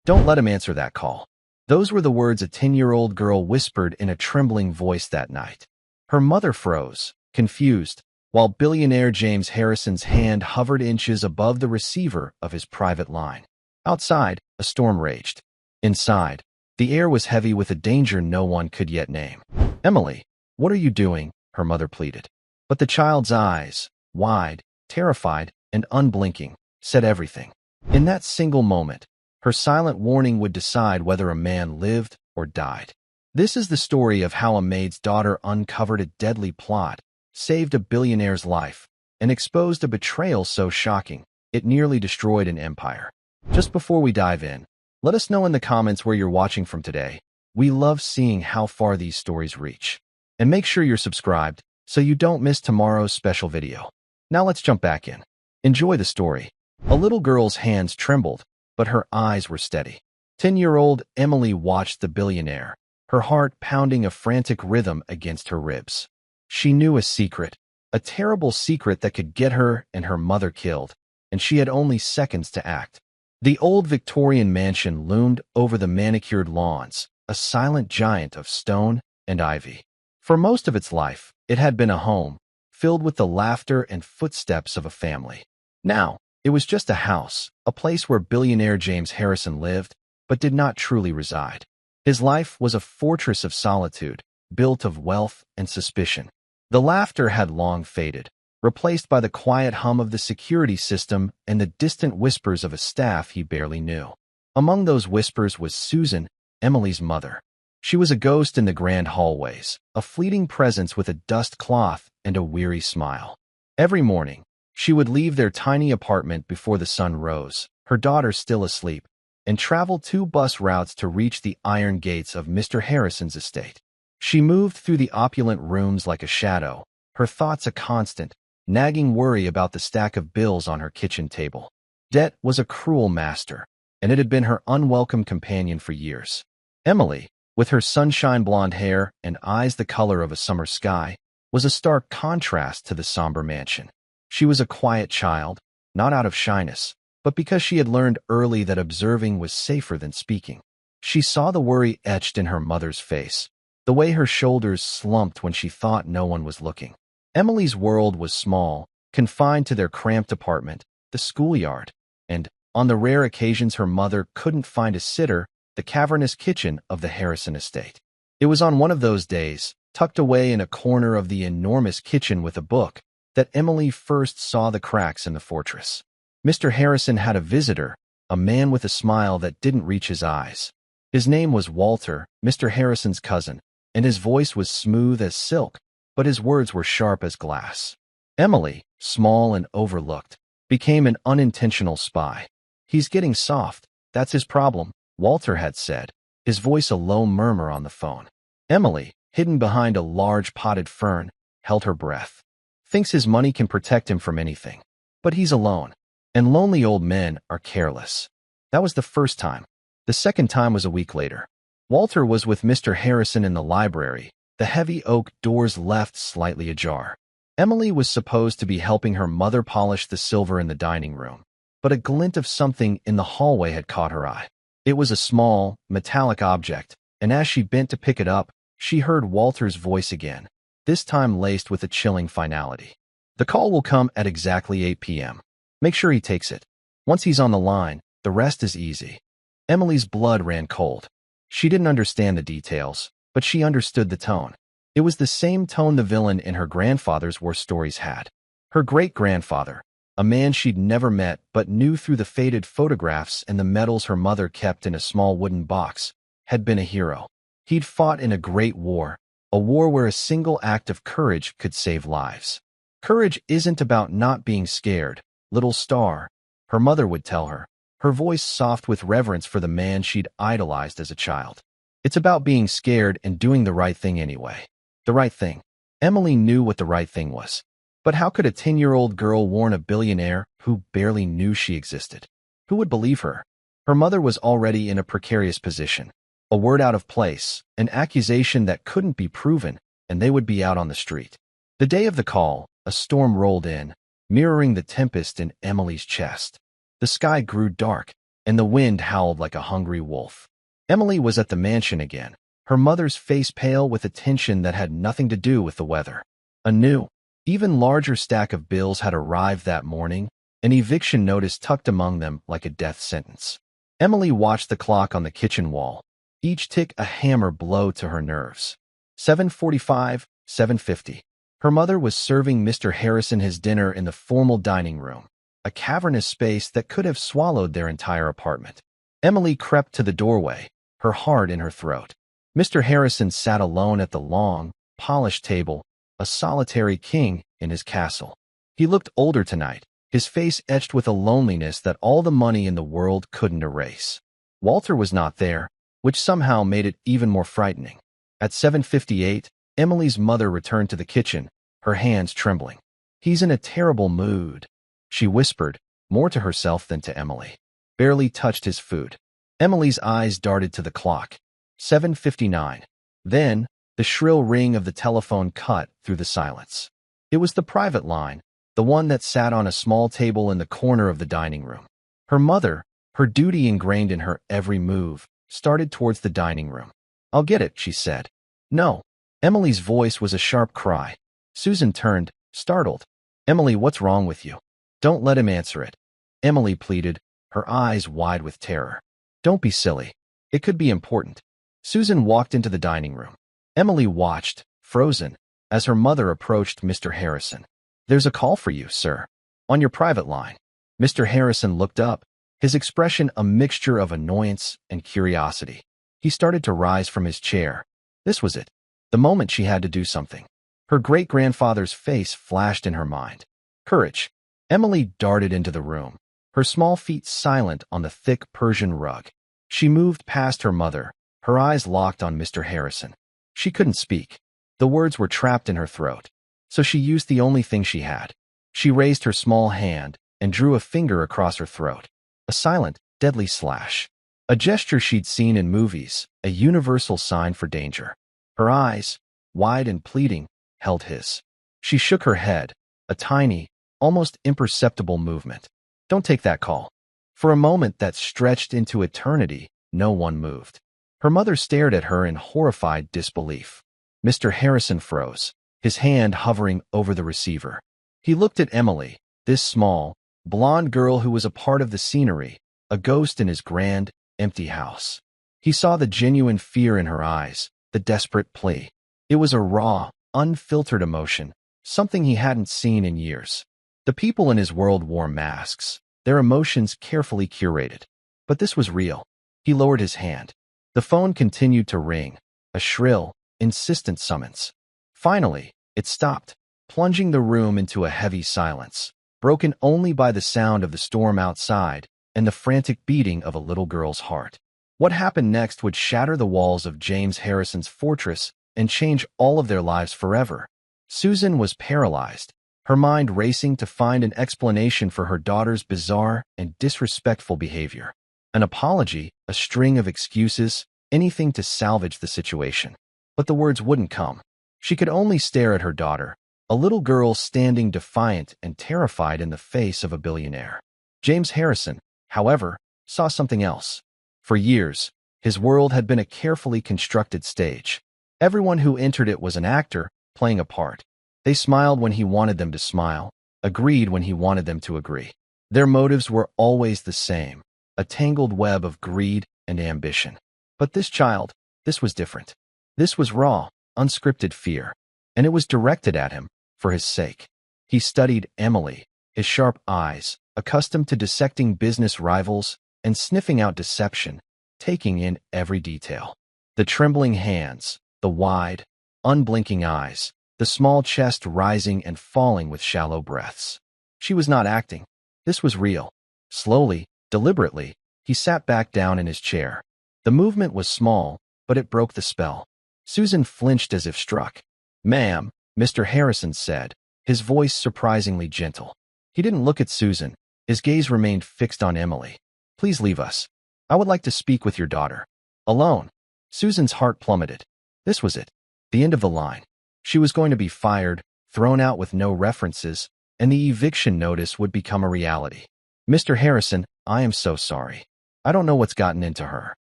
Don't let him answer that call. Those were the words a 10-year-old girl whispered in a trembling voice that night. Her mother froze, confused, while billionaire James Harrison's hand hovered inches above the receiver of his private line. Outside, a storm raged. Inside, the air was heavy with a danger no one could yet name. "Emily, what are you doing?" her mother pleaded. But the child's eyes, wide, terrified, and unblinking, said everything. In that single moment, her silent warning would decide whether a man lived or died. This is the story of how a maid's daughter uncovered a deadly plot, saved a billionaire's life, and exposed a betrayal so shocking it nearly destroyed an empire. Just before we dive in, let us know in the comments where you're watching from today. We love seeing how far these stories reach. And make sure you're subscribed so you don't miss tomorrow's special video. Now let's jump back in. Enjoy the story. A little girl's hands trembled, but her eyes were steady. 10-year-old Emily watched the billionaire, her heart pounding a frantic rhythm against her ribs. She knew a secret, a terrible secret that could get her and her mother killed, and she had only seconds to act. The old Victorian mansion loomed over the manicured lawns, a silent giant of stone and ivy. For most of its life, it had been a home, filled with the laughter and footsteps of a family. Now, it was just a house, a place where billionaire James Harrison lived, but did not truly reside. His life was a fortress of solitude, built of wealth and suspicion. The laughter had long faded, replaced by the quiet hum of the security system and the distant whispers of a staff he barely knew. Among those whispers was Susan, Emily's mother. She was a ghost in the grand hallways, a fleeting presence with a dust cloth and a weary smile. Every morning, she would leave their tiny apartment before the sun rose, her daughter still asleep, and travel 2 bus routes to reach the iron gates of Mr. Harrison's estate. She moved through the opulent rooms like a shadow, her thoughts a constant, nagging worry about the stack of bills on her kitchen table. Debt was a cruel master, and it had been her unwelcome companion for years. Emily, with her sunshine blonde hair and eyes the color of a summer sky, was a stark contrast to the somber mansion. She was a quiet child, not out of shyness, but because she had learned early that observing was safer than speaking. She saw the worry etched in her mother's face, the way her shoulders slumped when she thought no one was looking. Emily's world was small, confined to their cramped apartment, the schoolyard, and, on the rare occasions her mother couldn't find a sitter, the cavernous kitchen of the Harrison estate. It was on one of those days, tucked away in a corner of the enormous kitchen with a book, that Emily first saw the cracks in the fortress. Mr. Harrison had a visitor, a man with a smile that didn't reach his eyes. His name was Walter, Mr. Harrison's cousin, and his voice was smooth as silk, but his words were sharp as glass. Emily, small and overlooked, became an unintentional spy. "He's getting soft, that's his problem," Walter had said, his voice a low murmur on the phone. Emily, hidden behind a large potted fern, held her breath. "Thinks his money can protect him from anything. But he's alone, and lonely old men are careless." That was the first time. The second time was a week later. Walter was with Mr. Harrison in the library, the heavy oak doors left slightly ajar. Emily was supposed to be helping her mother polish the silver in the dining room, but a glint of something in the hallway had caught her eye. It was a small, metallic object, and as she bent to pick it up, she heard Walter's voice again, this time laced with a chilling finality. "The call will come at exactly 8 p.m. Make sure he takes it. Once he's on the line, the rest is easy." Emily's blood ran cold. She didn't understand the details, but she understood the tone. It was the same tone the villain in her grandfather's war stories had. Her great-grandfather, a man she'd never met but knew through the faded photographs and the medals her mother kept in a small wooden box, had been a hero. He'd fought in a great war, a war where a single act of courage could save lives. "Courage isn't about not being scared, little star," her mother would tell her, her voice soft with reverence for the man she'd idolized as a child. "It's about being scared and doing the right thing anyway." The right thing. Emily knew what the right thing was. But how could a 10-year-old girl warn a billionaire who barely knew she existed? Who would believe her? Her mother was already in a precarious position. A word out of place, an accusation that couldn't be proven, and they would be out on the street. The day of the call, a storm rolled in, mirroring the tempest in Emily's chest. The sky grew dark, and the wind howled like a hungry wolf. Emily was at the mansion again, her mother's face pale with a tension that had nothing to do with the weather. A new, even larger stack of bills had arrived that morning, an eviction notice tucked among them like a death sentence. Emily watched the clock on the kitchen wall, each tick a hammer blow to her nerves. 7:45, 7:50. Her mother was serving Mr. Harrison his dinner in the formal dining room, a cavernous space that could have swallowed their entire apartment. Emily crept to the doorway, her heart in her throat. Mr. Harrison sat alone at the long, polished table, a solitary king in his castle. He looked older tonight, his face etched with a loneliness that all the money in the world couldn't erase. Walter was not there, which somehow made it even more frightening. At 7:58, Emily's mother returned to the kitchen, her hands trembling. "He's in a terrible mood," she whispered, more to herself than to Emily. Barely touched his food. Emily's eyes darted to the clock. 7:59. Then, the shrill ring of the telephone cut through the silence. It was the private line, the one that sat on a small table in the corner of the dining room. Her mother, her duty ingrained in her every move, started towards the dining room. "I'll get it," she said. "No." Emily's voice was a sharp cry. Susan turned, startled. "Emily, what's wrong with you?" "Don't let him answer it," Emily pleaded, her eyes wide with terror. "Don't be silly. It could be important." Susan walked into the dining room. Emily watched, frozen, as her mother approached Mr. Harrison. "There's a call for you, sir. On your private line." Mr. Harrison looked up, his expression a mixture of annoyance and curiosity. He started to rise from his chair. This was it. The moment she had to do something. Her great-grandfather's face flashed in her mind. Courage. Emily darted into the room, her small feet silent on the thick Persian rug. She moved past her mother, her eyes locked on Mr. Harrison. She couldn't speak. The words were trapped in her throat. So she used the only thing she had. She raised her small hand and drew a finger across her throat. A silent, deadly slash. A gesture she'd seen in movies, a universal sign for danger. Her eyes, wide and pleading, held his. She shook her head, a tiny, almost imperceptible movement. "Don't take that call." For a moment that stretched into eternity, no one moved. Her mother stared at her in horrified disbelief. Mr. Harrison froze, his hand hovering over the receiver. He looked at Emily, this small, blonde girl who was a part of the scenery, a ghost in his grand, empty house. He saw the genuine fear in her eyes, the desperate plea. It was a raw, unfiltered emotion, something he hadn't seen in years. The people in his world wore masks, their emotions carefully curated. But this was real. He lowered his hand. The phone continued to ring, a shrill, insistent summons. Finally, it stopped, plunging the room into a heavy silence, broken only by the sound of the storm outside and the frantic beating of a little girl's heart. What happened next would shatter the walls of James Harrison's fortress and change all of their lives forever. Susan was paralyzed, her mind racing to find an explanation for her daughter's bizarre and disrespectful behavior. An apology, a string of excuses, anything to salvage the situation. But the words wouldn't come. She could only stare at her daughter, a little girl standing defiant and terrified in the face of a billionaire. James Harrison, however, saw something else. For years, his world had been a carefully constructed stage. Everyone who entered it was an actor, playing a part. They smiled when he wanted them to smile, agreed when he wanted them to agree. Their motives were always the same, a tangled web of greed and ambition. But this child, this was different. This was raw, unscripted fear, and it was directed at him, for his sake. He studied Emily, his sharp eyes, accustomed to dissecting business rivals and sniffing out deception, taking in every detail. The trembling hands, the wide, unblinking eyes, the small chest rising and falling with shallow breaths. She was not acting. This was real. Slowly, deliberately, he sat back down in his chair. The movement was small, but it broke the spell. Susan flinched as if struck. "Ma'am," Mr. Harrison said, his voice surprisingly gentle. He didn't look at Susan. His gaze remained fixed on Emily. "Please leave us. I would like to speak with your daughter." Alone. Susan's heart plummeted. This was it. The end of the line. She was going to be fired, thrown out with no references, and the eviction notice would become a reality. "Mr. Harrison, I am so sorry. I don't know what's gotten into her.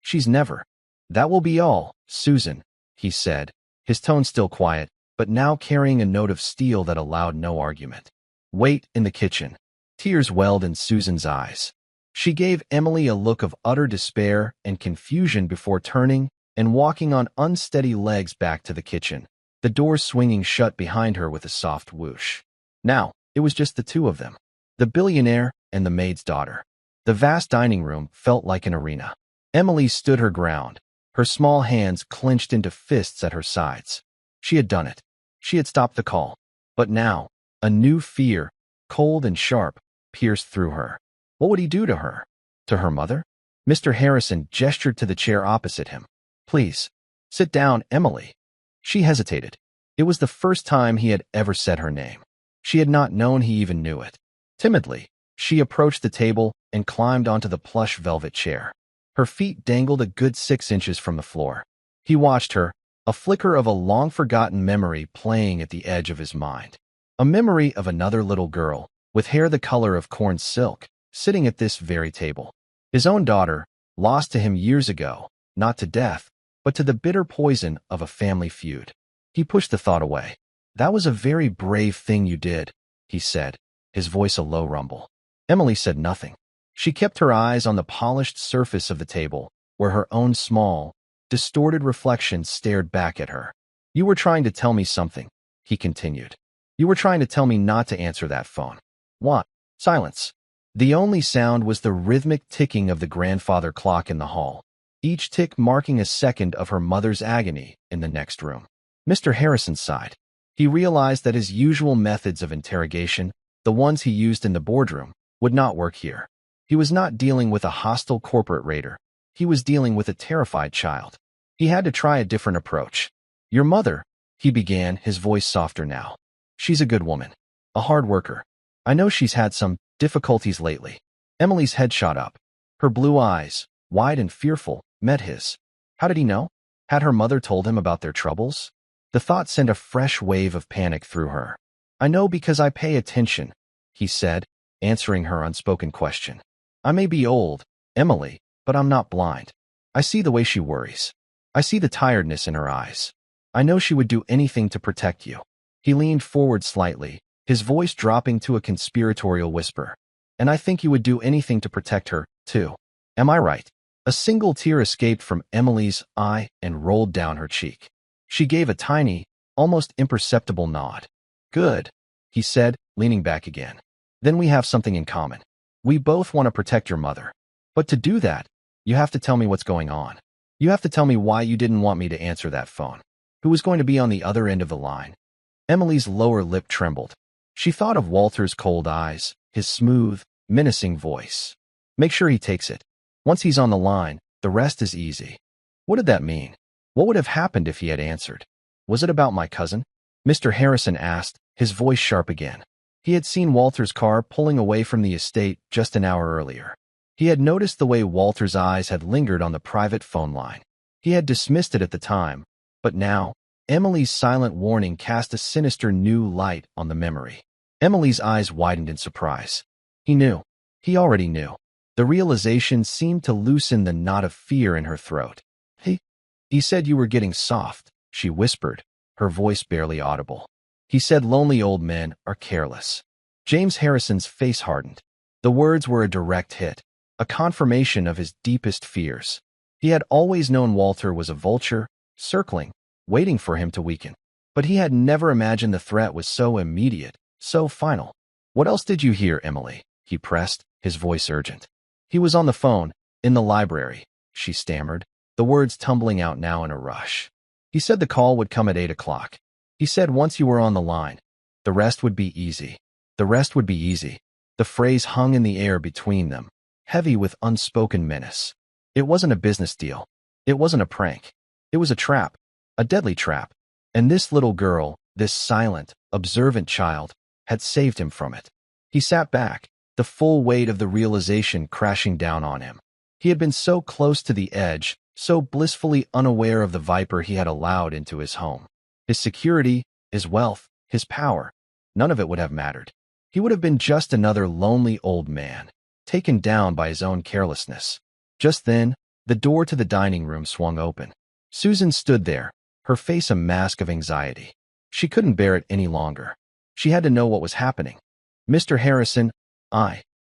She's never. That will be all, Susan, he said, his tone still quiet, but now carrying a note of steel that allowed no argument. Wait in the kitchen. Tears welled in Susan's eyes. She gave Emily a look of utter despair and confusion before turning and walking on unsteady legs back to the kitchen, the door swinging shut behind her with a soft whoosh. Now, it was just the two of them, the billionaire and the maid's daughter. The vast dining room felt like an arena. Emily stood her ground, her small hands clenched into fists at her sides. She had done it. She had stopped the call. But now, a new fear, cold and sharp, pierced through her. What would he do to her? To her mother? Mr. Harrison gestured to the chair opposite him. Please, sit down, Emily. She hesitated. It was the first time he had ever said her name. She had not known he even knew it. Timidly, she approached the table and climbed onto the plush velvet chair. Her feet dangled a good 6 inches from the floor. He watched her, a flicker of a long-forgotten memory playing at the edge of his mind. A memory of another little girl, with hair the color of corn silk, sitting at this very table. His own daughter, lost to him years ago, not to death, but to the bitter poison of a family feud. He pushed the thought away. That was a very brave thing you did, he said, his voice a low rumble. Emily said nothing. She kept her eyes on the polished surface of the table, where her own small, distorted reflection stared back at her. You were trying to tell me something, he continued. You were trying to tell me not to answer that phone. What? Silence. The only sound was the rhythmic ticking of the grandfather clock in the hall, each tick marking a second of her mother's agony in the next room. Mr. Harrison sighed. He realized that his usual methods of interrogation, the ones he used in the boardroom, would not work here. He was not dealing with a hostile corporate raider. He was dealing with a terrified child. He had to try a different approach. Your mother, he began, his voice softer now. She's a good woman, a hard worker. I know she's had some difficulties lately. Emily's head shot up. Her blue eyes, wide and fearful, met his. How did he know? Had her mother told him about their troubles? The thought sent a fresh wave of panic through her. I know because I pay attention, he said, answering her unspoken question. I may be old, Emily, but I'm not blind. I see the way she worries. I see the tiredness in her eyes. I know she would do anything to protect you. He leaned forward slightly, his voice dropping to a conspiratorial whisper. And I think you would do anything to protect her, too. Am I right? A single tear escaped from Emily's eye and rolled down her cheek. She gave a tiny, almost imperceptible nod. Good, he said, leaning back again. Then we have something in common. We both want to protect your mother. But to do that, you have to tell me what's going on. You have to tell me why you didn't want me to answer that phone. Who was going to be on the other end of the line? Emily's lower lip trembled. She thought of Walter's cold eyes, his smooth, menacing voice. Make sure he takes it. Once he's on the line, the rest is easy. What did that mean? What would have happened if he had answered? Was it about my cousin? Mr. Harrison asked, his voice sharp again. He had seen Walter's car pulling away from the estate just an hour earlier. He had noticed the way Walter's eyes had lingered on the private phone line. He had dismissed it at the time, but now, Emily's silent warning cast a sinister new light on the memory. Emily's eyes widened in surprise. He knew. He already knew. The realization seemed to loosen the knot of fear in her throat. He said you were getting soft, she whispered, her voice barely audible. He said lonely old men are careless. James Harrison's face hardened. The words were a direct hit, a confirmation of his deepest fears. He had always known Walter was a vulture, circling, waiting for him to weaken. But he had never imagined the threat was so immediate, so final. What else did you hear, Emily? He pressed, his voice urgent. He was on the phone, in the library, she stammered, the words tumbling out now in a rush. He said the call would come at 8 o'clock. He said once you were on the line, the rest would be easy. The rest would be easy. The phrase hung in the air between them, heavy with unspoken menace. It wasn't a business deal. It wasn't a prank. It was a trap, a deadly trap. And this little girl, this silent, observant child, had saved him from it. He sat back, the full weight of the realization crashing down on him. He had been so close to the edge, so blissfully unaware of the viper he had allowed into his home. His security, his wealth, his power, none of it would have mattered. He would have been just another lonely old man, taken down by his own carelessness. Just then, the door to the dining room swung open. Susan stood there, her face a mask of anxiety. She couldn't bear it any longer. She had to know what was happening. Mr. Harrison,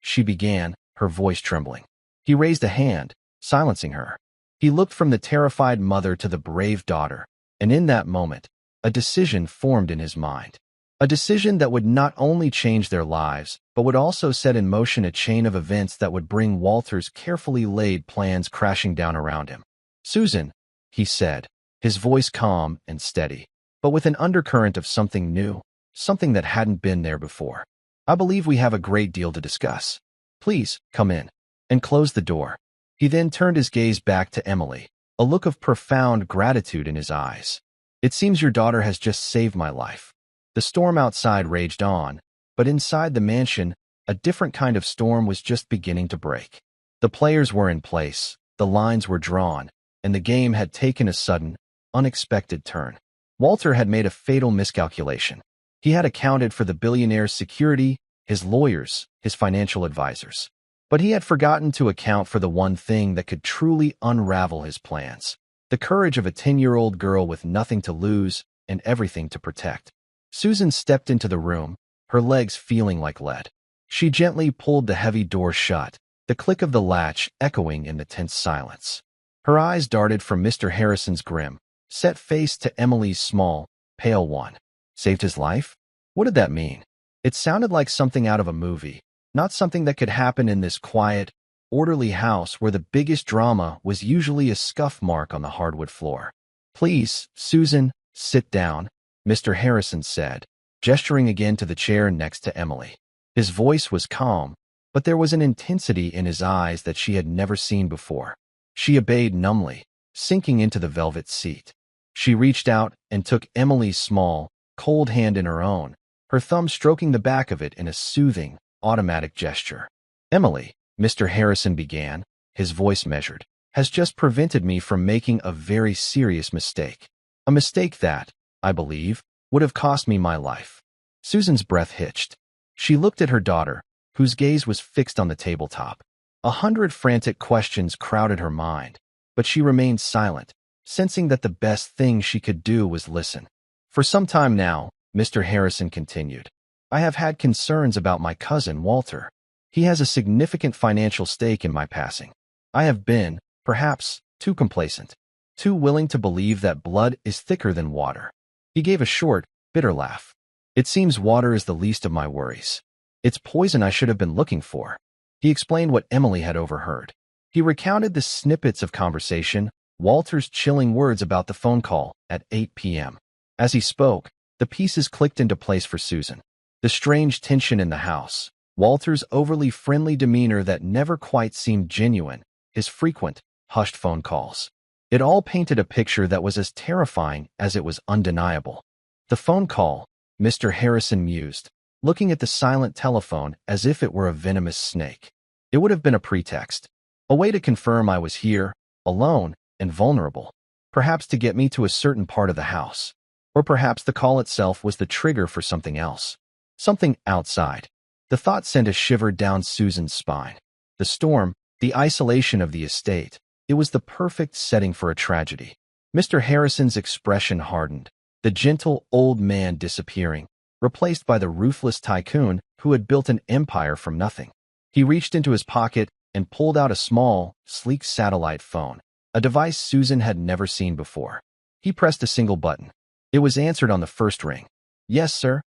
she began, her voice trembling. He raised a hand, silencing her. He looked from the terrified mother to the brave daughter, and in that moment, a decision formed in his mind. A decision that would not only change their lives, but would also set in motion a chain of events that would bring Walter's carefully laid plans crashing down around him. "Susan," he said, his voice calm and steady, but with an undercurrent of something new, something that hadn't been there before. "I believe we have a great deal to discuss. Please, come in," and closed the door. He then turned his gaze back to Emily, a look of profound gratitude in his eyes. "It seems your daughter has just saved my life." The storm outside raged on, but inside the mansion, a different kind of storm was just beginning to break. The players were in place, the lines were drawn, and the game had taken a sudden, unexpected turn. Walter had made a fatal miscalculation. He had accounted for the billionaire's security, his lawyers, his financial advisors. But he had forgotten to account for the one thing that could truly unravel his plans: the courage of a 10-year-old girl with nothing to lose and everything to protect. Susan stepped into the room, her legs feeling like lead. She gently pulled the heavy door shut, the click of the latch echoing in the tense silence. Her eyes darted from Mr. Harrison's grim, set face to Emily's small, pale one. Saved his life? What did that mean? It sounded like something out of a movie, not something that could happen in this quiet, orderly house where the biggest drama was usually a scuff mark on the hardwood floor. "Please, Susan, sit down," Mr. Harrison said, gesturing again to the chair next to Emily. His voice was calm, but there was an intensity in his eyes that she had never seen before. She obeyed numbly, sinking into the velvet seat. She reached out and took Emily's small, cold hand in her own, her thumb stroking the back of it in a soothing, automatic gesture. "Emily," Mr. Harrison began, his voice measured, "has just prevented me from making a very serious mistake. A mistake that, I believe, would have cost me my life." Susan's breath hitched. She looked at her daughter, whose gaze was fixed on the tabletop. 100 frantic questions crowded her mind, but she remained silent, sensing that the best thing she could do was listen. "For some time now," Mr. Harrison continued, "I have had concerns about my cousin, Walter. He has a significant financial stake in my passing. I have been, perhaps, too complacent, too willing to believe that blood is thicker than water." He gave a short, bitter laugh. "It seems water is the least of my worries. It's poison I should have been looking for." He explained what Emily had overheard. He recounted the snippets of conversation, Walter's chilling words about the phone call at 8 p.m. As he spoke, the pieces clicked into place for Susan. The strange tension in the house, Walter's overly friendly demeanor that never quite seemed genuine, his frequent, hushed phone calls. It all painted a picture that was as terrifying as it was undeniable. "The phone call," Mr. Harrison mused, looking at the silent telephone as if it were a venomous snake. "It would have been a pretext, a way to confirm I was here, alone and vulnerable, perhaps to get me to a certain part of the house. Or perhaps the call itself was the trigger for something else, something outside." The thought sent a shiver down Susan's spine. The storm, the isolation of the estate, it was the perfect setting for a tragedy. Mr. Harrison's expression hardened, the gentle old man disappearing, replaced by the ruthless tycoon who had built an empire from nothing. He reached into his pocket and pulled out a small, sleek satellite phone, a device Susan had never seen before. He pressed a single button. It was answered on the first ring. "Yes, sir."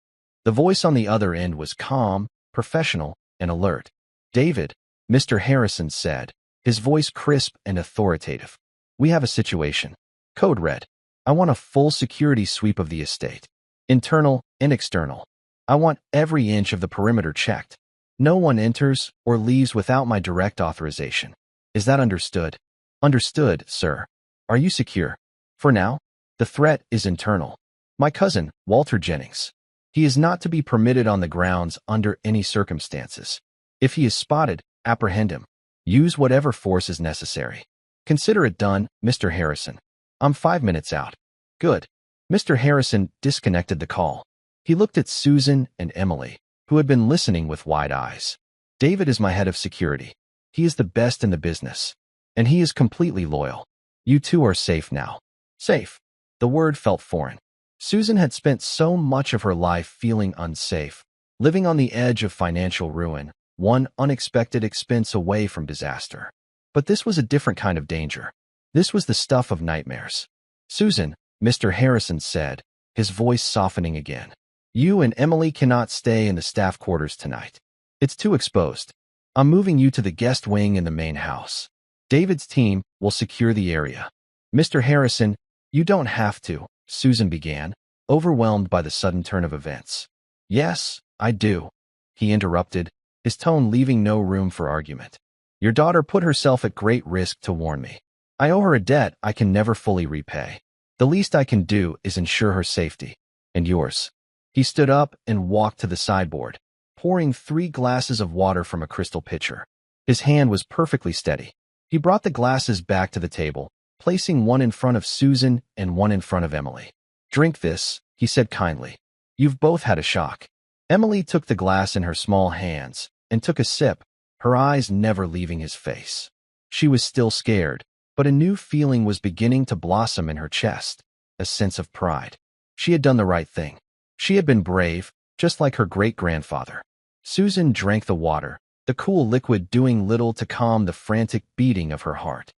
The voice on the other end was calm, professional, and alert. "David," Mr. Harrison said, his voice crisp and authoritative. "We have a situation. Code red. I want a full security sweep of the estate. Internal and external. I want every inch of the perimeter checked. No one enters or leaves without my direct authorization. Is that understood?" "Understood, sir. Are you secure?" "For now. The threat is internal. My cousin, Walter Jennings. He is not to be permitted on the grounds under any circumstances. If he is spotted, apprehend him. Use whatever force is necessary. Consider it done, Mr. Harrison. I'm 5 minutes out." "Good." Mr. Harrison disconnected the call. He looked at Susan and Emily, who had been listening with wide eyes. "David is my head of security. He is the best in the business. And he is completely loyal. You two are safe now. Safe. The word felt foreign. Susan had spent so much of her life feeling unsafe, living on the edge of financial ruin, one unexpected expense away from disaster. But this was a different kind of danger. This was the stuff of nightmares. Susan, Mr. Harrison said, his voice softening again. You and Emily cannot stay in the staff quarters tonight. It's too exposed. I'm moving you to the guest wing in the main house. David's team will secure the area. Mr. Harrison, you don't have to, Susan began, overwhelmed by the sudden turn of events. Yes, I do, he interrupted, his tone leaving no room for argument. Your daughter put herself at great risk to warn me. I owe her a debt I can never fully repay. The least I can do is ensure her safety. And yours. He stood up and walked to the sideboard, pouring 3 glasses of water from a crystal pitcher. His hand was perfectly steady. He brought the glasses back to the table, placing one in front of Susan and one in front of Emily. Drink this, he said kindly. You've both had a shock. Emily took the glass in her small hands and took a sip, her eyes never leaving his face. She was still scared, but a new feeling was beginning to blossom in her chest, a sense of pride. She had done the right thing. She had been brave, just like her great-grandfather. Susan drank the water, the cool liquid doing little to calm the frantic beating of her heart.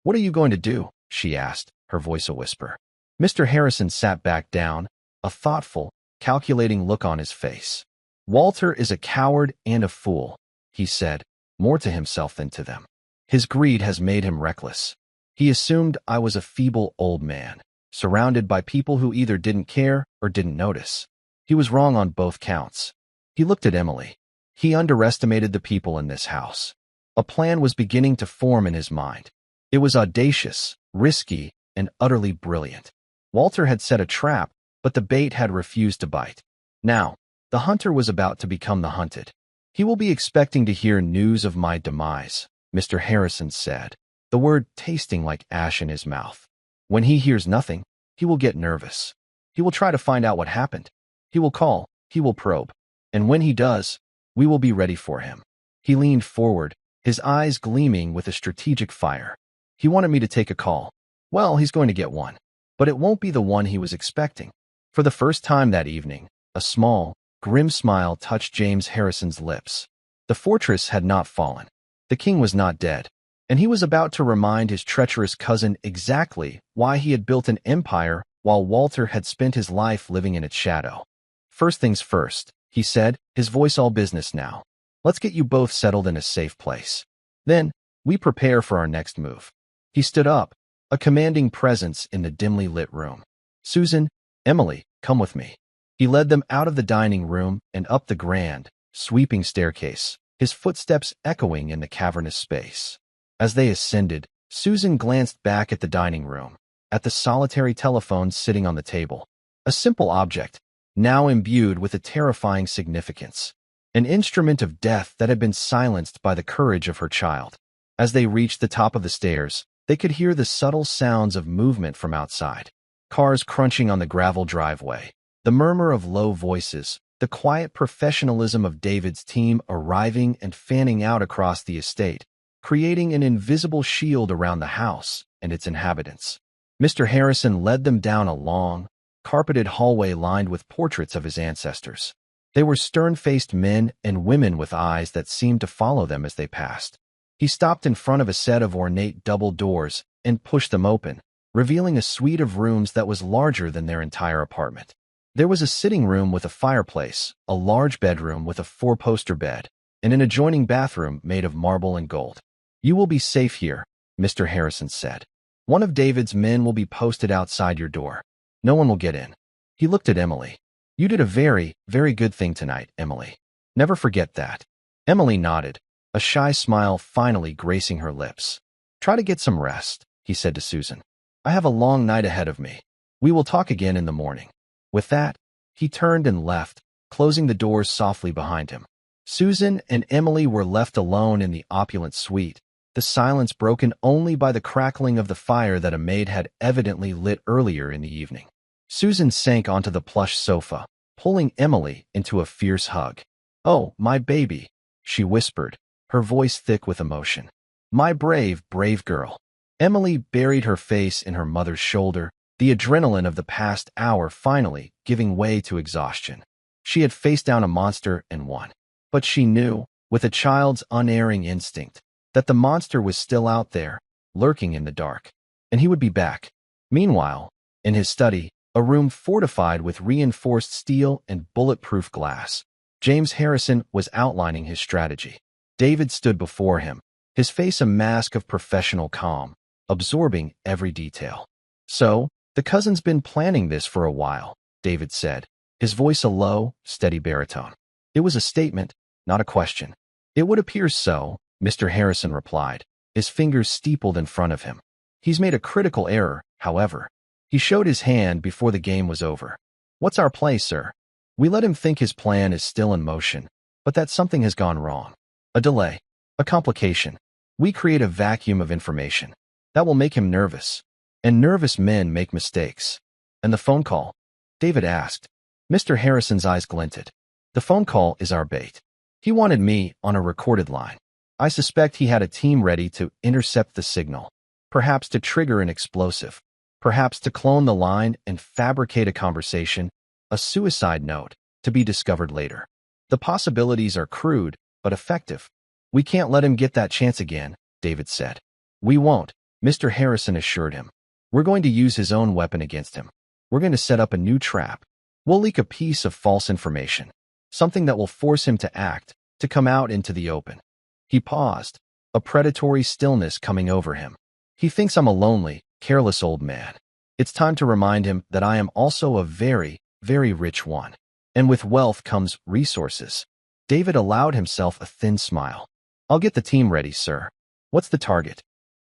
What are you going to do? She asked, her voice a whisper. Mr. Harrison sat back down, a thoughtful, calculating look on his face. Walter is a coward and a fool, he said, more to himself than to them. His greed has made him reckless. He assumed I was a feeble old man, surrounded by people who either didn't care or didn't notice. He was wrong on both counts. He looked at Emily. He underestimated the people in this house. A plan was beginning to form in his mind. It was audacious, risky, and utterly brilliant. Walter had set a trap, but the bait had refused to bite. Now, the hunter was about to become the hunted. He will be expecting to hear news of my demise, Mr. Harrison said, the word tasting like ash in his mouth. When he hears nothing, he will get nervous. He will try to find out what happened. He will call, he will probe. And when he does, we will be ready for him. He leaned forward, his eyes gleaming with a strategic fire. He wanted me to take a call. Well, he's going to get one. But it won't be the one he was expecting. For the first time that evening, a small, grim smile touched James Harrison's lips. The fortress had not fallen. The king was not dead. And he was about to remind his treacherous cousin exactly why he had built an empire while Walter had spent his life living in its shadow. First things first, he said, his voice all business now. Let's get you both settled in a safe place. Then, we prepare for our next move. He stood up, a commanding presence in the dimly lit room. Susan, Emily, come with me. He led them out of the dining room and up the grand, sweeping staircase, his footsteps echoing in the cavernous space. As they ascended, Susan glanced back at the dining room, at the solitary telephone sitting on the table. A simple object, now imbued with a terrifying significance. An instrument of death that had been silenced by the courage of her child. As they reached the top of the stairs, they could hear the subtle sounds of movement from outside. Cars crunching on the gravel driveway, the murmur of low voices, the quiet professionalism of David's team arriving and fanning out across the estate, creating an invisible shield around the house and its inhabitants. Mr. Harrison led them down a long, carpeted hallway lined with portraits of his ancestors. They were stern-faced men and women with eyes that seemed to follow them as they passed. He stopped in front of a set of ornate double doors and pushed them open, revealing a suite of rooms that was larger than their entire apartment. There was a sitting room with a fireplace, a large bedroom with a 4-poster bed, and an adjoining bathroom made of marble and gold. You will be safe here, Mr. Harrison said. One of David's men will be posted outside your door. No one will get in. He looked at Emily. You did a very, very good thing tonight, Emily. Never forget that. Emily nodded, a shy smile finally gracing her lips. Try to get some rest, he said to Susan. I have a long night ahead of me. We will talk again in the morning. With that, he turned and left, closing the doors softly behind him. Susan and Emily were left alone in the opulent suite, the silence broken only by the crackling of the fire that a maid had evidently lit earlier in the evening. Susan sank onto the plush sofa, pulling Emily into a fierce hug. Oh, my baby, she whispered, her voice thick with emotion. My brave, brave girl. Emily buried her face in her mother's shoulder, the adrenaline of the past hour finally giving way to exhaustion. She had faced down a monster and won. But she knew, with a child's unerring instinct, that the monster was still out there, lurking in the dark. And he would be back. Meanwhile, in his study, a room fortified with reinforced steel and bulletproof glass, James Harrison was outlining his strategy. David stood before him, his face a mask of professional calm, absorbing every detail. So, the cousin's been planning this for a while, David said, his voice a low, steady baritone. It was a statement, not a question. It would appear so, Mr. Harrison replied, his fingers steepled in front of him. He's made a critical error, however. He showed his hand before the game was over. What's our play, sir? We let him think his plan is still in motion, but that something has gone wrong. A delay. A complication. We create a vacuum of information. That will make him nervous. And nervous men make mistakes. And the phone call? David asked. Mr. Harrison's eyes glinted. The phone call is our bait. He wanted me on a recorded line. I suspect he had a team ready to intercept the signal, perhaps to trigger an explosive, perhaps to clone the line and fabricate a conversation, a suicide note, to be discovered later. The possibilities are crude, but effective. We can't let him get that chance again, David said. We won't, Mr. Harrison assured him. We're going to use his own weapon against him. We're going to set up a new trap. We'll leak a piece of false information, something that will force him to act, to come out into the open. He paused, a predatory stillness coming over him. He thinks I'm a lonely, careless old man. It's time to remind him that I am also a very, very rich one. And with wealth comes resources. David allowed himself a thin smile. I'll get the team ready, sir. What's the target?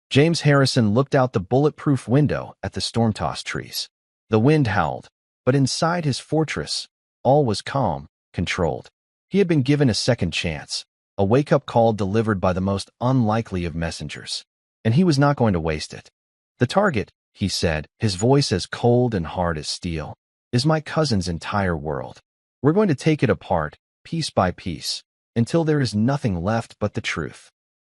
James Harrison looked out the bulletproof window at the storm-tossed trees. The wind howled, but inside his fortress, all was calm, controlled. He had been given a second chance, a wake-up call delivered by the most unlikely of messengers. And he was not going to waste it. The target, he said, his voice as cold and hard as steel, is my cousin's entire world. We're going to take it apart, piece by piece, until there is nothing left but the truth.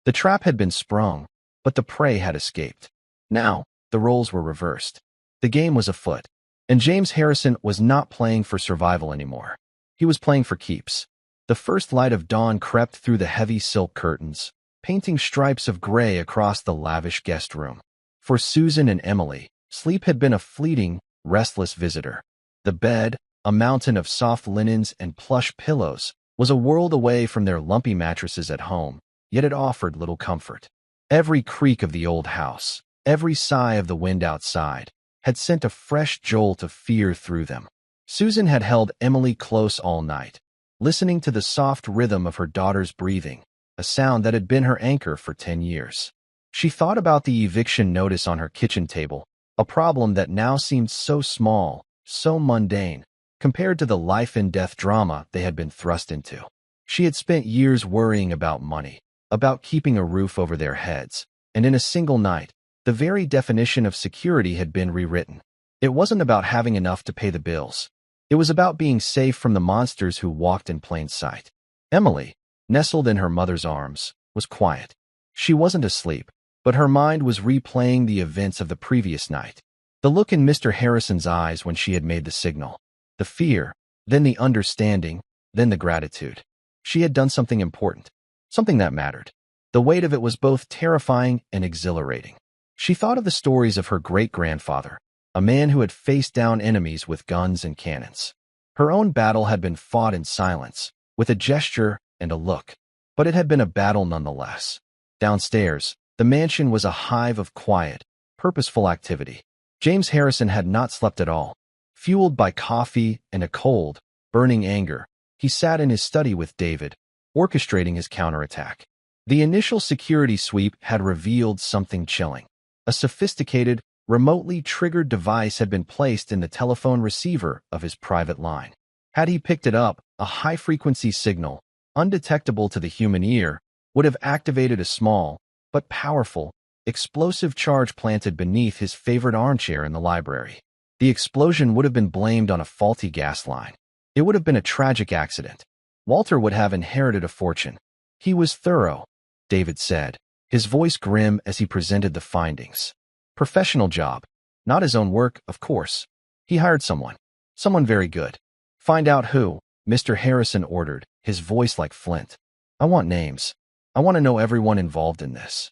The trap had been sprung, but the prey had escaped. Now, the roles were reversed. The game was afoot, and James Harrison was not playing for survival anymore. He was playing for keeps. The first light of dawn crept through the heavy silk curtains, painting stripes of gray across the lavish guest room. For Susan and Emily, sleep had been a fleeting, restless visitor. The bed, a mountain of soft linens and plush pillows, was a world away from their lumpy mattresses at home, yet it offered little comfort. Every creak of the old house, every sigh of the wind outside, had sent a fresh jolt of fear through them. Susan had held Emily close all night, listening to the soft rhythm of her daughter's breathing, a sound that had been her anchor for 10 years. She thought about the eviction notice on her kitchen table, a problem that now seemed so small, so mundane, compared to the life-and-death drama they had been thrust into. She had spent years worrying about money, about keeping a roof over their heads, and in a single night, the very definition of security had been rewritten. It wasn't about having enough to pay the bills. It was about being safe from the monsters who walked in plain sight. Emily, nestled in her mother's arms, was quiet. She wasn't asleep, but her mind was replaying the events of the previous night. The look in Mr. Harrison's eyes when she had made the signal. The fear, then the understanding, then the gratitude. She had done something important, something that mattered. The weight of it was both terrifying and exhilarating. She thought of the stories of her great-grandfather, a man who had faced down enemies with guns and cannons. Her own battle had been fought in silence, with a gesture and a look, but it had been a battle nonetheless. Downstairs, the mansion was a hive of quiet, purposeful activity. James Harrison had not slept at all. Fueled by coffee and a cold, burning anger, he sat in his study with David, orchestrating his counterattack. The initial security sweep had revealed something chilling. A sophisticated, remotely triggered device had been placed in the telephone receiver of his private line. Had he picked it up, a high-frequency signal, undetectable to the human ear, would have activated a small, but powerful, explosive charge planted beneath his favorite armchair in the library. The explosion would have been blamed on a faulty gas line. It would have been a tragic accident. Walter would have inherited a fortune. He was thorough, David said, his voice grim as he presented the findings. Professional job. Not his own work, of course. He hired someone. Someone very good. Find out who, Mr. Harrison ordered, his voice like flint. I want names. I want to know everyone involved in this.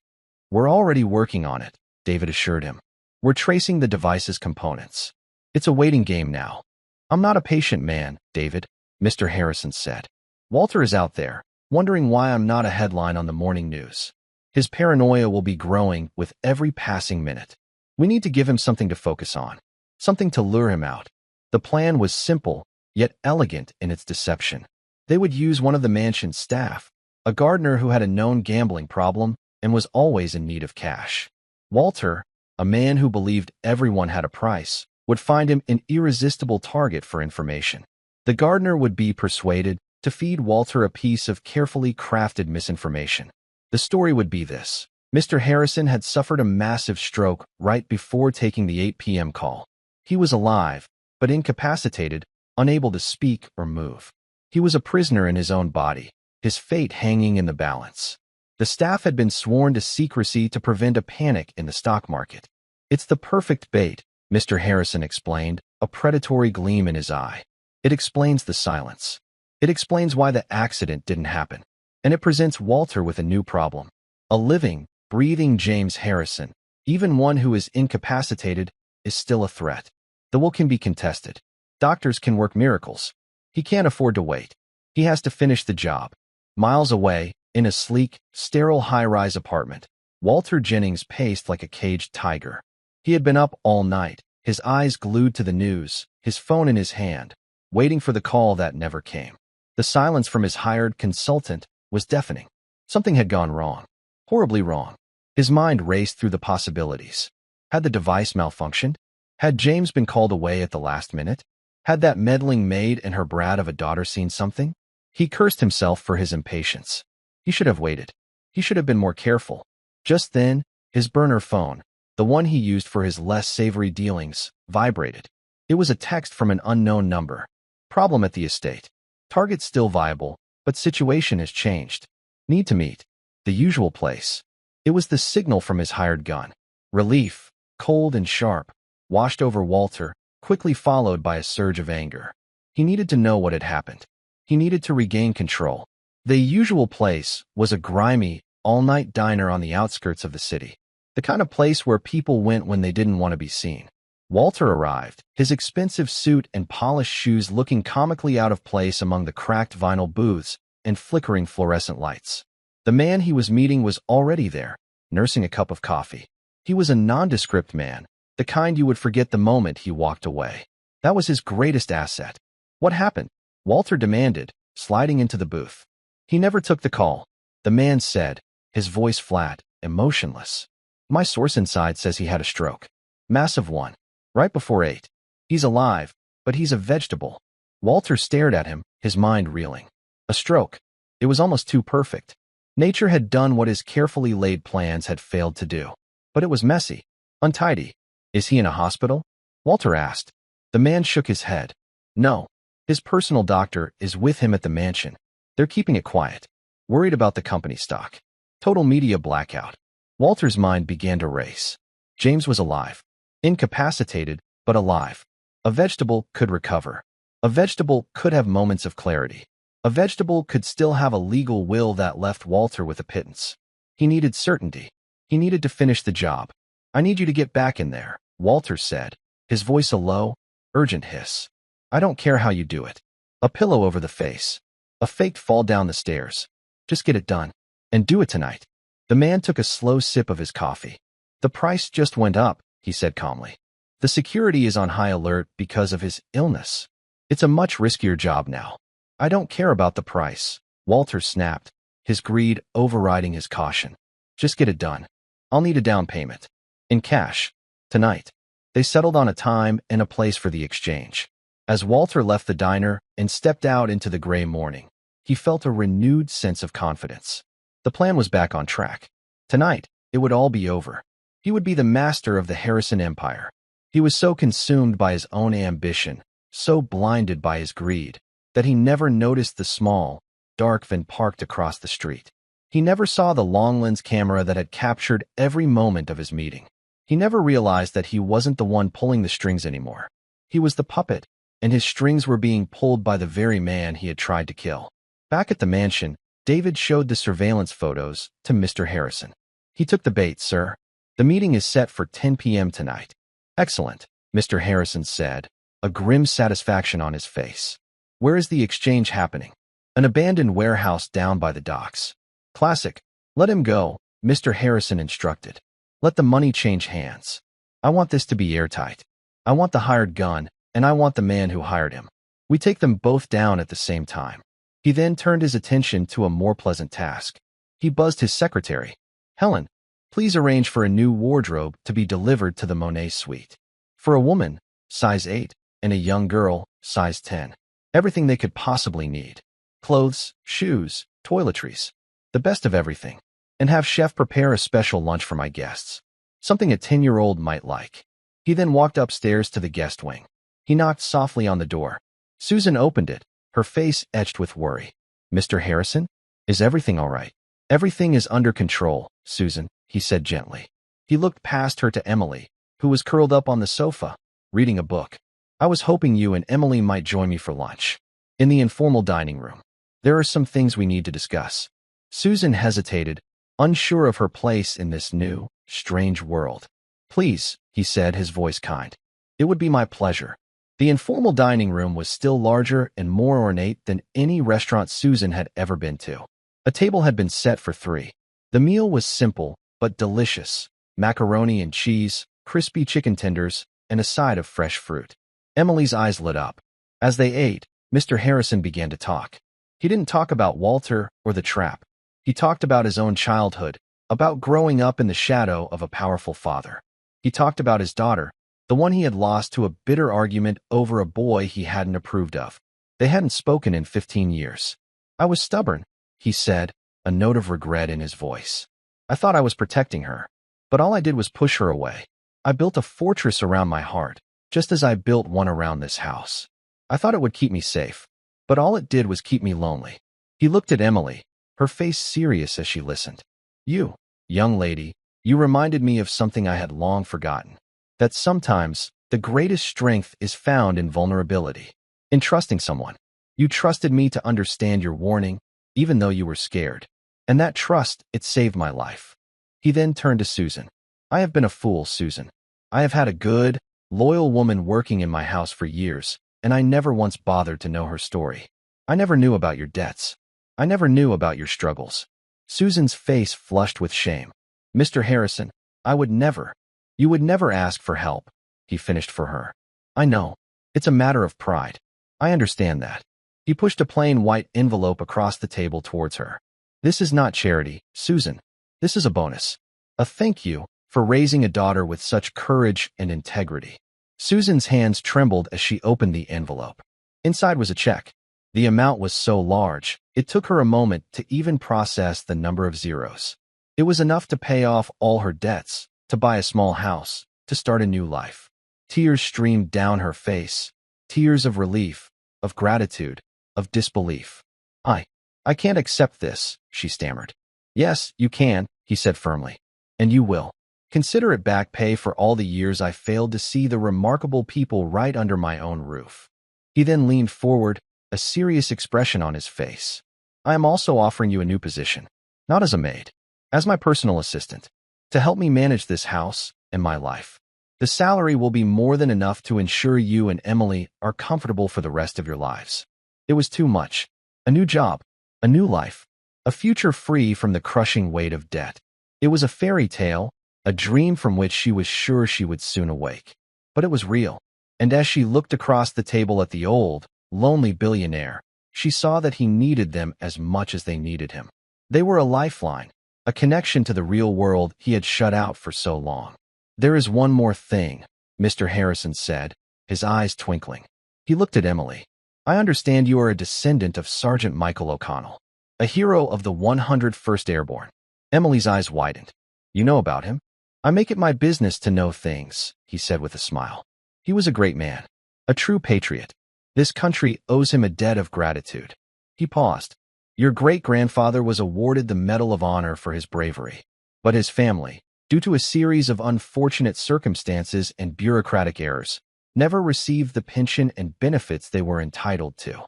We're already working on it, David assured him. We're tracing the device's components. It's a waiting game now. I'm not a patient man, David, Mr. Harrison said. Walter is out there, wondering why I'm not a headline on the morning news. His paranoia will be growing with every passing minute. We need to give him something to focus on, something to lure him out. The plan was simple, yet elegant in its deception. They would use one of the mansion's staff, a gardener who had a known gambling problem and was always in need of cash. Walter, a man who believed everyone had a price, would find him an irresistible target for information. The gardener would be persuaded to feed Walter a piece of carefully crafted misinformation. The story would be this. Mr. Harrison had suffered a massive stroke right before taking the 8 p.m. call. He was alive, but incapacitated, unable to speak or move. He was a prisoner in his own body, his fate hanging in the balance. The staff had been sworn to secrecy to prevent a panic in the stock market. It's the perfect bait, Mr. Harrison explained, a predatory gleam in his eye. It explains the silence. It explains why the accident didn't happen. And it presents Walter with a new problem. A living, breathing James Harrison, even one who is incapacitated, is still a threat. The will can be contested. Doctors can work miracles. He can't afford to wait. He has to finish the job. Miles away, in a sleek, sterile high-rise apartment, Walter Jennings paced like a caged tiger. He had been up all night, his eyes glued to the news, his phone in his hand, waiting for the call that never came. The silence from his hired consultant was deafening. Something had gone wrong. Horribly wrong. His mind raced through the possibilities. Had the device malfunctioned? Had James been called away at the last minute? Had that meddling maid and her brat of a daughter seen something? He cursed himself for his impatience. He should have waited. He should have been more careful. Just then, his burner phone, the one he used for his less savory dealings, vibrated. It was a text from an unknown number. Problem at the estate. Target still viable, but situation has changed. Need to meet. The usual place. It was the signal from his hired gun. Relief, cold and sharp, washed over Walter, quickly followed by a surge of anger. He needed to know what had happened. He needed to regain control. The usual place was a grimy, all-night diner on the outskirts of the city. The kind of place where people went when they didn't want to be seen. Walter arrived, his expensive suit and polished shoes looking comically out of place among the cracked vinyl booths and flickering fluorescent lights. The man he was meeting was already there, nursing a cup of coffee. He was a nondescript man, the kind you would forget the moment he walked away. That was his greatest asset. What happened? Walter demanded, sliding into the booth. He never took the call. The man said, his voice flat, emotionless. My source inside says he had a stroke. Massive one. Right before 8. He's alive, but he's a vegetable. Walter stared at him, his mind reeling. A stroke. It was almost too perfect. Nature had done what his carefully laid plans had failed to do. But it was messy, untidy. Is he in a hospital? Walter asked. The man shook his head. No. His personal doctor is with him at the mansion. They're keeping it quiet. Worried about the company stock. Total media blackout. Walter's mind began to race. James was alive. Incapacitated, but alive. A vegetable could recover. A vegetable could have moments of clarity. A vegetable could still have a legal will that left Walter with a pittance. He needed certainty. He needed to finish the job. I need you to get back in there, Walter said, his voice a low, urgent hiss. I don't care how you do it. A pillow over the face. A faked fall down the stairs. Just get it done. And do it tonight. The man took a slow sip of his coffee. The price just went up, he said calmly. The security is on high alert because of his illness. It's a much riskier job now. I don't care about the price, Walter snapped, his greed overriding his caution. Just get it done. I'll need a down payment. In cash. Tonight. They settled on a time and a place for the exchange. As Walter left the diner and stepped out into the gray morning, he felt a renewed sense of confidence. The plan was back on track. Tonight, it would all be over. He would be the master of the Harrison empire. He was so consumed by his own ambition, so blinded by his greed, that he never noticed the small, dark van parked across the street. He never saw the long-lens camera that had captured every moment of his meeting. He never realized that he wasn't the one pulling the strings anymore. He was the puppet, and his strings were being pulled by the very man he had tried to kill. Back at the mansion, David showed the surveillance photos to Mr. Harrison. He took the bait, sir. The meeting is set for 10 p.m. tonight. Excellent, Mr. Harrison said, a grim satisfaction on his face. Where is the exchange happening? An abandoned warehouse down by the docks. Classic. Let him go, Mr. Harrison instructed. Let the money change hands. I want this to be airtight. I want the hired gun, and I want the man who hired him. We take them both down at the same time. He then turned his attention to a more pleasant task. He buzzed his secretary. Helen, please arrange for a new wardrobe to be delivered to the Monet suite. For a woman, size 8, and a young girl, size 10. Everything they could possibly need. Clothes, shoes, toiletries. The best of everything. And have chef prepare a special lunch for my guests. Something a 10-year-old might like. He then walked upstairs to the guest wing. He knocked softly on the door. Susan opened it, her face etched with worry. Mr. Harrison? Is everything all right? Everything is under control, Susan, he said gently. He looked past her to Emily, who was curled up on the sofa, reading a book. I was hoping you and Emily might join me for lunch. In the informal dining room. There are some things we need to discuss. Susan hesitated, unsure of her place in this new, strange world. Please, he said, his voice kind. It would be my pleasure. The informal dining room was still larger and more ornate than any restaurant Susan had ever been to. A table had been set for 3. The meal was simple, but delicious. Macaroni and cheese, crispy chicken tenders, and a side of fresh fruit. Emily's eyes lit up. As they ate, Mr. Harrison began to talk. He didn't talk about Walter or the trap. He talked about his own childhood, about growing up in the shadow of a powerful father. He talked about his daughter, the one he had lost to a bitter argument over a boy he hadn't approved of. They hadn't spoken in 15 years. I was stubborn, he said, a note of regret in his voice. I thought I was protecting her, but all I did was push her away. I built a fortress around my heart, just as I built one around this house. I thought it would keep me safe, but all it did was keep me lonely. He looked at Emily, her face serious as she listened. You, young lady, you reminded me of something I had long forgotten. That sometimes, the greatest strength is found in vulnerability. In trusting someone. You trusted me to understand your warning, even though you were scared. And that trust, it saved my life. He then turned to Susan. I have been a fool, Susan. I have had a good, loyal woman working in my house for years, and I never once bothered to know her story. I never knew about your debts. I never knew about your struggles. Susan's face flushed with shame. Mr. Harrison, you would never ask for help, he finished for her. I know. It's a matter of pride. I understand that. He pushed a plain white envelope across the table towards her. This is not charity, Susan. This is a bonus. A thank you for raising a daughter with such courage and integrity. Susan's hands trembled as she opened the envelope. Inside was a check. The amount was so large, it took her a moment to even process the number of zeros. It was enough to pay off all her debts, to buy a small house, to start a new life. Tears streamed down her face. Tears of relief, of gratitude, of disbelief. I can't accept this, she stammered. Yes, you can, he said firmly. And you will. Consider it back pay for all the years I failed to see the remarkable people right under my own roof. He then leaned forward, a serious expression on his face. I am also offering you a new position. Not as a maid. As my personal assistant. To help me manage this house and my life. The salary will be more than enough to ensure you and Emily are comfortable for the rest of your lives. It was too much. A new job. A new life. A future free from the crushing weight of debt. It was a fairy tale, a dream from which she was sure she would soon awake. But it was real. And as she looked across the table at the old, lonely billionaire, she saw that he needed them as much as they needed him. They were a lifeline, a connection to the real world he had shut out for so long. There is one more thing, Mr. Harrison said, his eyes twinkling. He looked at Emily. I understand you are a descendant of Sergeant Michael O'Connell, a hero of the 101st Airborne. Emily's eyes widened. You know about him? I make it my business to know things, he said with a smile. He was a great man, a true patriot. This country owes him a debt of gratitude. He paused. Your great-grandfather was awarded the Medal of Honor for his bravery. But his family, due to a series of unfortunate circumstances and bureaucratic errors, never received the pension and benefits they were entitled to.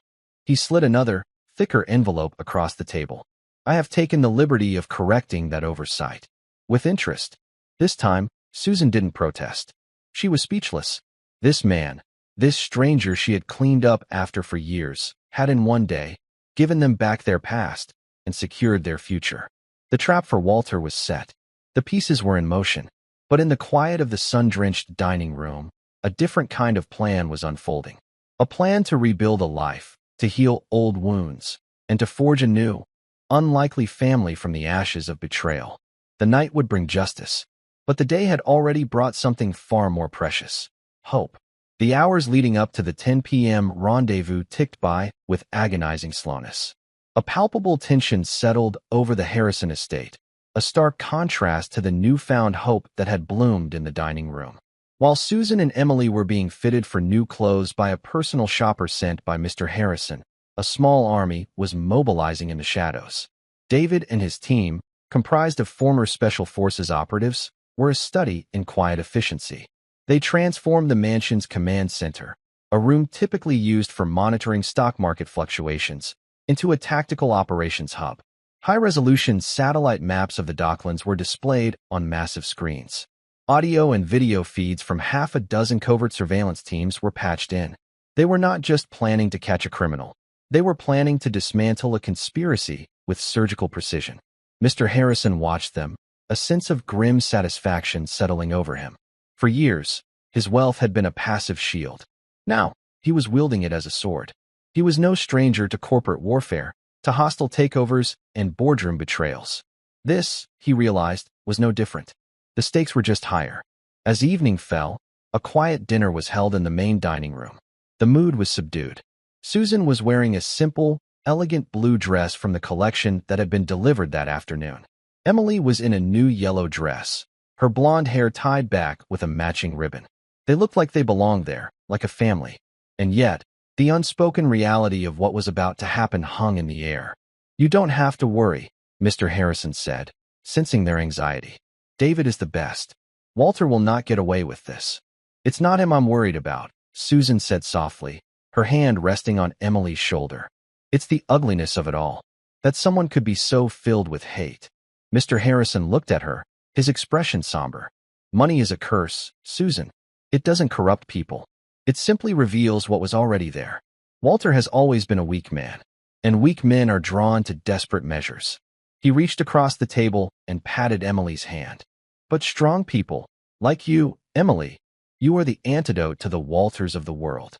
He slid another, thicker envelope across the table. I have taken the liberty of correcting that oversight. With interest. This time, Susan didn't protest. She was speechless. This man, this stranger she had cleaned up after for years, had in one day given them back their past and secured their future. The trap for Walter was set. The pieces were in motion. But in the quiet of the sun-drenched dining room, a different kind of plan was unfolding. A plan to rebuild a life, to heal old wounds, and to forge a new, unlikely family from the ashes of betrayal. The night would bring justice, but the day had already brought something far more precious: hope. The hours leading up to the 10 p.m. rendezvous ticked by with agonizing slowness. A palpable tension settled over the Harrison estate, a stark contrast to the newfound hope that had bloomed in the dining room. While Susan and Emily were being fitted for new clothes by a personal shopper sent by Mr. Harrison, a small army was mobilizing in the shadows. David and his team, comprised of former Special Forces operatives, were a study in quiet efficiency. They transformed the mansion's command center, a room typically used for monitoring stock market fluctuations, into a tactical operations hub. High-resolution satellite maps of the Docklands were displayed on massive screens. Audio and video feeds from half a dozen covert surveillance teams were patched in. They were not just planning to catch a criminal. They were planning to dismantle a conspiracy with surgical precision. Mr. Harrison watched them, a sense of grim satisfaction settling over him. For years, his wealth had been a passive shield. Now, he was wielding it as a sword. He was no stranger to corporate warfare, to hostile takeovers and boardroom betrayals. This, he realized, was no different. The stakes were just higher. As evening fell, a quiet dinner was held in the main dining room. The mood was subdued. Susan was wearing a simple, elegant blue dress from the collection that had been delivered that afternoon. Emily was in a new yellow dress, her blonde hair tied back with a matching ribbon. They looked like they belonged there, like a family. And yet, the unspoken reality of what was about to happen hung in the air. "You don't have to worry," Mr. Harrison said, sensing their anxiety. "David is the best. Walter will not get away with this." "It's not him I'm worried about," Susan said softly, her hand resting on Emily's shoulder. "It's the ugliness of it all. That someone could be so filled with hate." Mr. Harrison looked at her, his expression somber. "Money is a curse, Susan. It doesn't corrupt people. It simply reveals what was already there. Walter has always been a weak man, and weak men are drawn to desperate measures." He reached across the table and patted Emily's hand. "But strong people, like you, Emily, you are the antidote to the Walters of the world."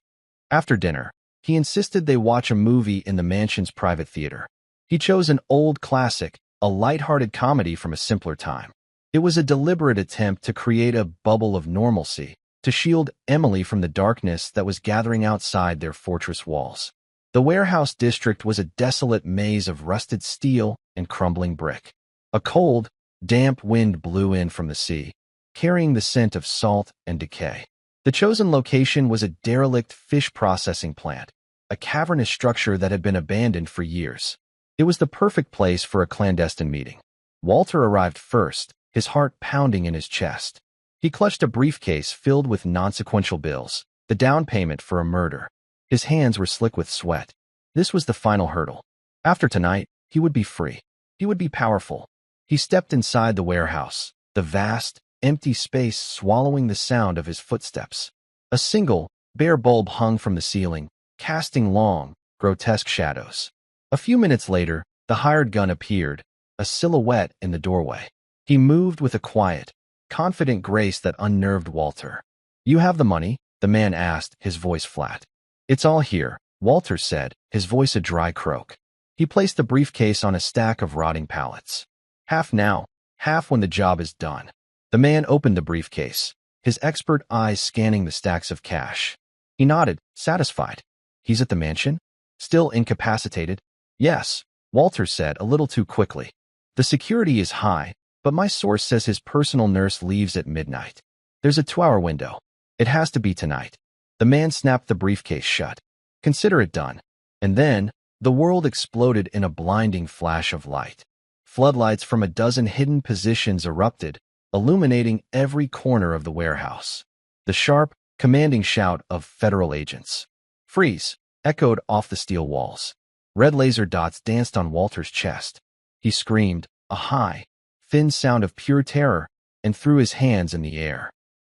After dinner, he insisted they watch a movie in the mansion's private theater. He chose an old classic, a light-hearted comedy from a simpler time. It was a deliberate attempt to create a bubble of normalcy, to shield Emily from the darkness that was gathering outside their fortress walls. The warehouse district was a desolate maze of rusted steel and crumbling brick. A cold, damp wind blew in from the sea, carrying the scent of salt and decay. The chosen location was a derelict fish processing plant, a cavernous structure that had been abandoned for years. It was the perfect place for a clandestine meeting. Walter arrived first, his heart pounding in his chest. He clutched a briefcase filled with non-sequential bills, the down payment for a murder. His hands were slick with sweat. This was the final hurdle. After tonight, he would be free. He would be powerful. He stepped inside the warehouse, the vast, empty space swallowing the sound of his footsteps. A single, bare bulb hung from the ceiling, casting long, grotesque shadows. A few minutes later, the hired gun appeared, a silhouette in the doorway. He moved with a quiet, confident grace that unnerved Walter. "You have the money?" the man asked, his voice flat. "It's all here," Walter said, his voice a dry croak. He placed the briefcase on a stack of rotting pallets. "Half now, half when the job is done." The man opened the briefcase, his expert eyes scanning the stacks of cash. He nodded, satisfied. "He's at the mansion? Still incapacitated?" "Yes," Walter said a little too quickly. "The security is high, but my source says his personal nurse leaves at midnight. There's a 2-hour window. It has to be tonight." The man snapped the briefcase shut. "Consider it done." And then, The world exploded in a blinding flash of light. Floodlights from a dozen hidden positions erupted, illuminating every corner of the warehouse. The sharp, commanding shout of federal agents, "Freeze!" echoed off the steel walls. Red laser dots danced on Walter's chest. He screamed, a high, thin sound of pure terror, and threw his hands in the air.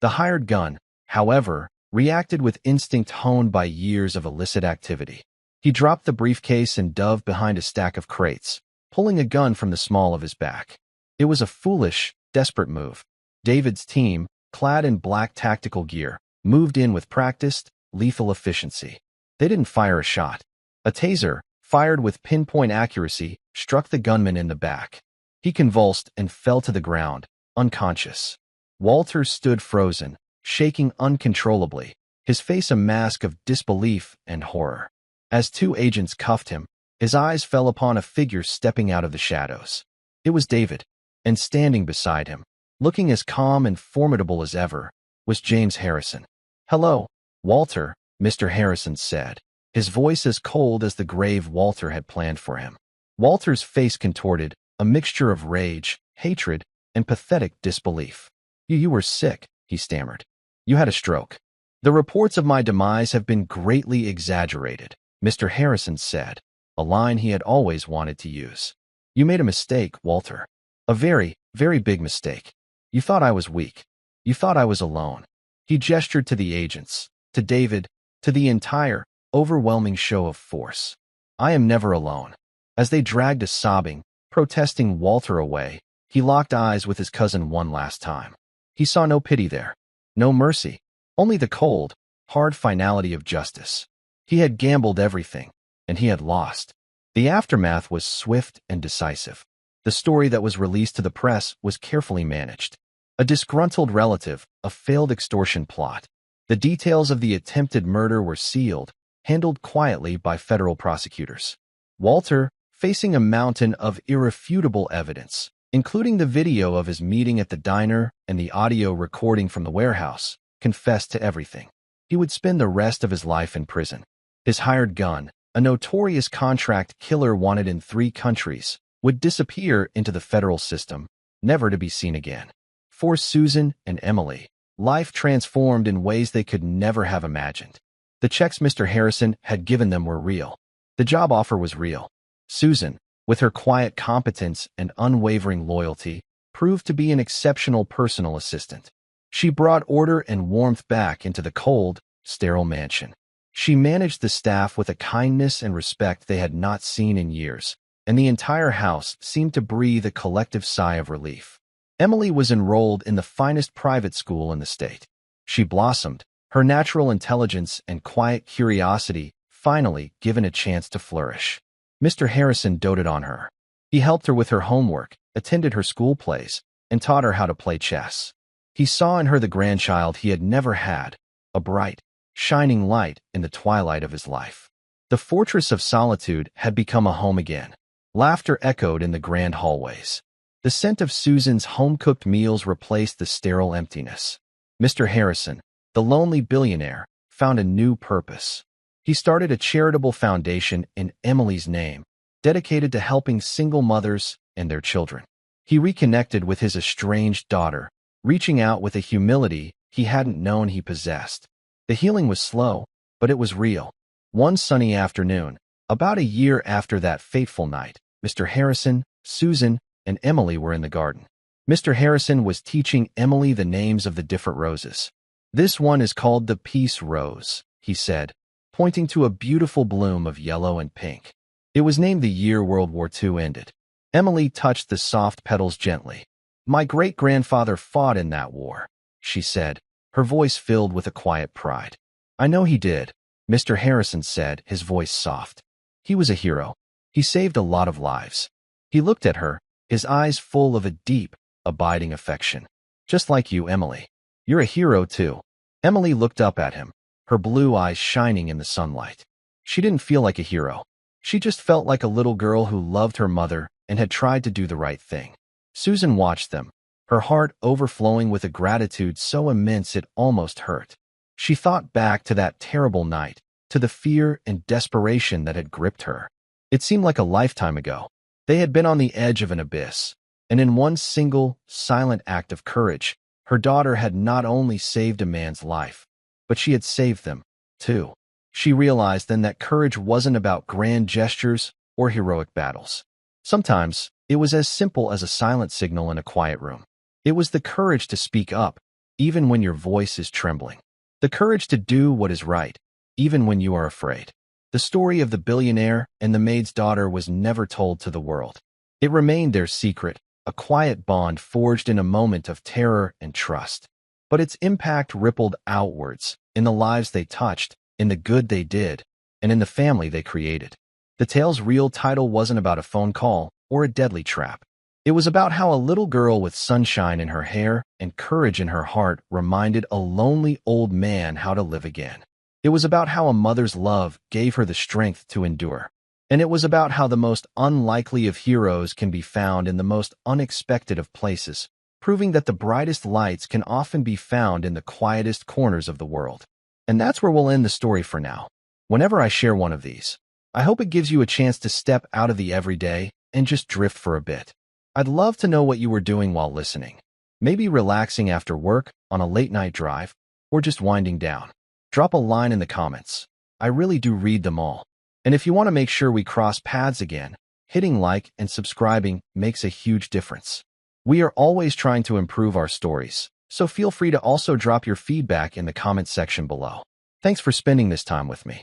The hired gun, however, reacted with instinct honed by years of illicit activity. He dropped the briefcase and dove behind a stack of crates, pulling a gun from the small of his back. It was a foolish, desperate move. David's team, clad in black tactical gear, moved in with practiced, lethal efficiency. They didn't fire a shot. A taser, fired with pinpoint accuracy, struck the gunman in the back. He convulsed and fell to the ground, unconscious. Walter stood frozen, shaking uncontrollably, his face a mask of disbelief and horror. As two agents cuffed him, his eyes fell upon a figure stepping out of the shadows. It was David, and standing beside him, looking as calm and formidable as ever, was James Harrison. "Hello, Walter," Mr. Harrison said, his voice as cold as the grave Walter had planned for him. Walter's face contorted, a mixture of rage, hatred, and pathetic disbelief. You were sick," he stammered. "You had a stroke." "The reports of my demise have been greatly exaggerated," Mr. Harrison said, a line he had always wanted to use. "You made a mistake, Walter. A very, very big mistake. You thought I was weak. You thought I was alone." He gestured to the agents, to David, to the entire, overwhelming show of force. "I am never alone." As they dragged a sobbing, protesting Walter away, he locked eyes with his cousin one last time. He saw no pity there, no mercy, only the cold, hard finality of justice. He had gambled everything, and he had lost. The aftermath was swift and decisive. The story that was released to the press was carefully managed. A disgruntled relative, a failed extortion plot. The details of the attempted murder were sealed, handled quietly by federal prosecutors. Walter, facing a mountain of irrefutable evidence, including the video of his meeting at the diner and the audio recording from the warehouse, confessed to everything. He would spend the rest of his life in prison. His hired gun, a notorious contract killer wanted in 3 countries, would disappear into the federal system, never to be seen again. For Susan and Emily, life transformed in ways they could never have imagined. The checks Mr. Harrison had given them were real. The job offer was real. Susan, with her quiet competence and unwavering loyalty, proved to be an exceptional personal assistant. She brought order and warmth back into the cold, sterile mansion. She managed the staff with a kindness and respect they had not seen in years, and the entire house seemed to breathe a collective sigh of relief. Emily was enrolled in the finest private school in the state. She blossomed, her natural intelligence and quiet curiosity finally given a chance to flourish. Mr. Harrison doted on her. He helped her with her homework, attended her school plays, and taught her how to play chess. He saw in her the grandchild he had never had, a bright, shining light in the twilight of his life. The fortress of solitude had become a home again. Laughter echoed in the grand hallways. The scent of Susan's home-cooked meals replaced the sterile emptiness. Mr. Harrison, the lonely billionaire, found a new purpose. He started a charitable foundation in Emily's name, dedicated to helping single mothers and their children. He reconnected with his estranged daughter, reaching out with a humility he hadn't known he possessed. The healing was slow, but it was real. One sunny afternoon, about a year after that fateful night, Mr. Harrison, Susan, and Emily were in the garden. Mr. Harrison was teaching Emily the names of the different roses. "This one is called the Peace Rose," he said, pointing to a beautiful bloom of yellow and pink. It was named the year World War II ended. Emily touched the soft petals gently. "My great-grandfather fought in that war," she said, her voice filled with a quiet pride. "I know he did," Mr. Harrison said, his voice soft. "He was a hero. He saved a lot of lives." He looked at her, his eyes full of a deep, abiding affection. "Just like you, Emily. You're a hero, too." Emily looked up at him, her blue eyes shining in the sunlight. She didn't feel like a hero. She just felt like a little girl who loved her mother and had tried to do the right thing. Susan watched them, her heart overflowing with a gratitude so immense it almost hurt. She thought back to that terrible night, to the fear and desperation that had gripped her. It seemed like a lifetime ago. They had been on the edge of an abyss, and in one single, silent act of courage, her daughter had not only saved a man's life, but she had saved them, too. She realized then that courage wasn't about grand gestures or heroic battles. Sometimes, it was as simple as a silent signal in a quiet room. It was the courage to speak up, even when your voice is trembling. The courage to do what is right, even when you are afraid. The story of the billionaire and the maid's daughter was never told to the world. It remained their secret, a quiet bond forged in a moment of terror and trust. But its impact rippled outwards, in the lives they touched, in the good they did, and in the family they created. The tale's real title wasn't about a phone call or a deadly trap. It was about how a little girl with sunshine in her hair and courage in her heart reminded a lonely old man how to live again. It was about how a mother's love gave her the strength to endure. And it was about how the most unlikely of heroes can be found in the most unexpected of places, proving that the brightest lights can often be found in the quietest corners of the world. And that's where we'll end the story for now. Whenever I share one of these, I hope it gives you a chance to step out of the everyday and just drift for a bit. I'd love to know what you were doing while listening. Maybe relaxing after work, on a late-night drive, or just winding down. Drop a line in the comments. I really do read them all. And if you want to make sure we cross paths again, hitting like and subscribing makes a huge difference. We are always trying to improve our stories, so feel free to also drop your feedback in the comments section below. Thanks for spending this time with me.